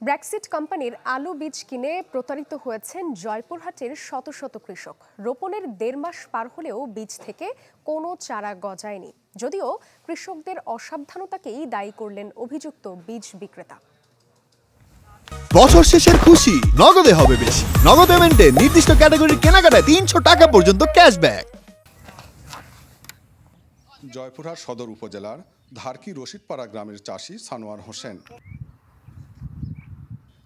ব্র্যাক্সিড কোম্পানির আলু বীজ কিনে প্রতারিত হয়েছেন জয়পুরহাটের শত শত কৃষক। রোপণের ১.৫ মাস পার হলেও বীজ থেকে কোনো চারা গজায়নি। যদিও কৃষকদের অসাবধানতাকেই দায়ী করলেন অভিযুক্ত বীজ বিক্রেতা। বছর শেষের খুশি নগদে হবে বেশি। নগদ পেমেন্টে নির্দিষ্ট ক্যাটাগরির কেনাকাটায় ৩০০ টাকা পর্যন্ত ক্যাশব্যাক। জয়পুরহাট সদর উপজেলার ধারকি রশিদপাড়া গ্রামের চাষি সানোয়ার হোসেন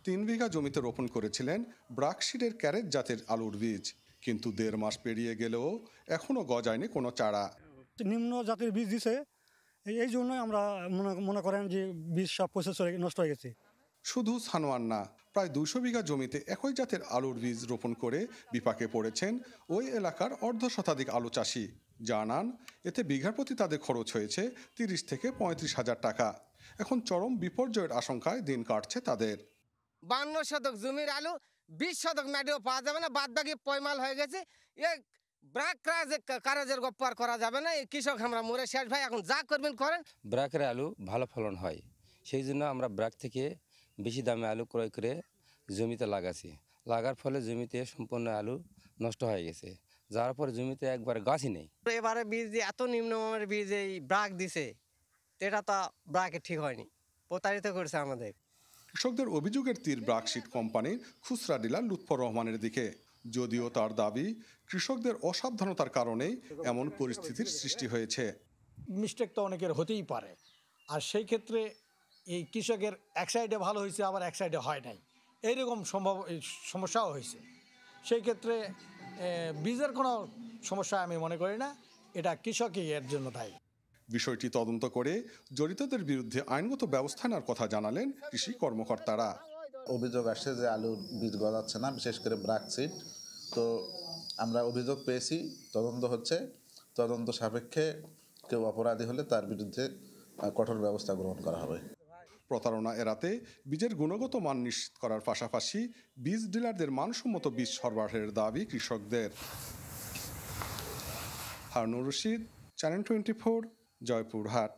৩ বিঘা জমিতে রোপণ করেছিলেন ব্রাকশিডের ক্যারেট জাতের আলুর বীজ, কিন্তু ১.৫ মাস পেরিয়ে গেলেও এখনো গজায়নি কোনো চারা। নিম্ন জাতের বীজ দিছে, এই জন্যই আমরা মনে করেন যে বীজ সব প্রসেস নষ্ট হয়ে গেছে। শুধু সানোয়ার না, প্রায় ২০০ বিঘা জমিতে একই জাতের আলুর বীজ রোপণ করে বিপাকে পড়েছেন ওই এলাকার অর্ধশতাধিক আলু চাষি। জানান, এতে বিঘার প্রতি তাদের খরচ হয়েছে ৩০ থেকে ৩৫ হাজার টাকা। এখন চরম বিপর্যয়ের আশঙ্কায় দিন কাটছে তাদের। ৫২ শতক জমির আলু ২০ শতক ম্যাডিও পাওয়া যাবে না, বাদ বাকি পয়মাল হয়ে গেছে। এই ব্রাক কারাজের গপ্পার করা যাবে না। এই কৃষক আমরা মরে শেষ ভাই, এখন যা করবেন করেন। ব্রাকের আলু ভালো ফলন হয়, সেই জন্য আমরা ব্রাক থেকে বেশি দামে আলু ক্রয় করে জমিতে লাগাছি। লাগার ফলে জমিতে সম্পূর্ণ আলু নষ্ট হয়ে গেছে, যার পর জমিতে একবার গাছই নেই। এবারে বীজ দিয়ে এত নিম্নমানের বীজ এই ব্রাক দিছে, এটা তো ব্রাকে ঠিক হয়নি, প্রতারিত করেছে আমাদের। কৃষকদের অভিযোগের তীর ব্রাকশিট কোম্পানির খুচরা ডিলার লুৎফর রহমানের দিকে। যদিও তার দাবি, কৃষকদের অসাবধানতার কারণেই এমন পরিস্থিতির সৃষ্টি হয়েছে। মিস্টেক তো অনেকের হতেই পারে, আর সেই ক্ষেত্রে এই কৃষকের এক সাইডে ভালো হয়েছে, আবার এক সাইডে হয় নাই, এইরকম সমস্যাও হয়েছে। সেই ক্ষেত্রে বীজের কোনো সমস্যা আমি মনে করি না, এটা কৃষকই এর জন্য দায়ী। বিষয়টি তদন্ত করে জড়িতদের বিরুদ্ধে আইনগত ব্যবস্থা নেওয়ার কথা জানালেন কৃষি কর্মকর্তারা। অভিযোগ আসছে যে আলুর বীজ গজাচ্ছে না, বিশেষ করে ব্রাকসিড। তো আমরা অভিযোগ পেয়েছি, তদন্ত হচ্ছে। তদন্ত সাপেক্ষে কেউ অপরাধী হলে তার বিরুদ্ধে কঠোর ব্যবস্থা গ্রহণ করা হবে। প্রতারণা এড়াতে বীজের গুণগত মান নিশ্চিত করার পাশাপাশি বীজ ডিলারদের মানসম্মত বীজ সরবরাহের দাবি কৃষকদের। হারুনুর রশিদ, চ্যানেল 24, জয়পুরহাট।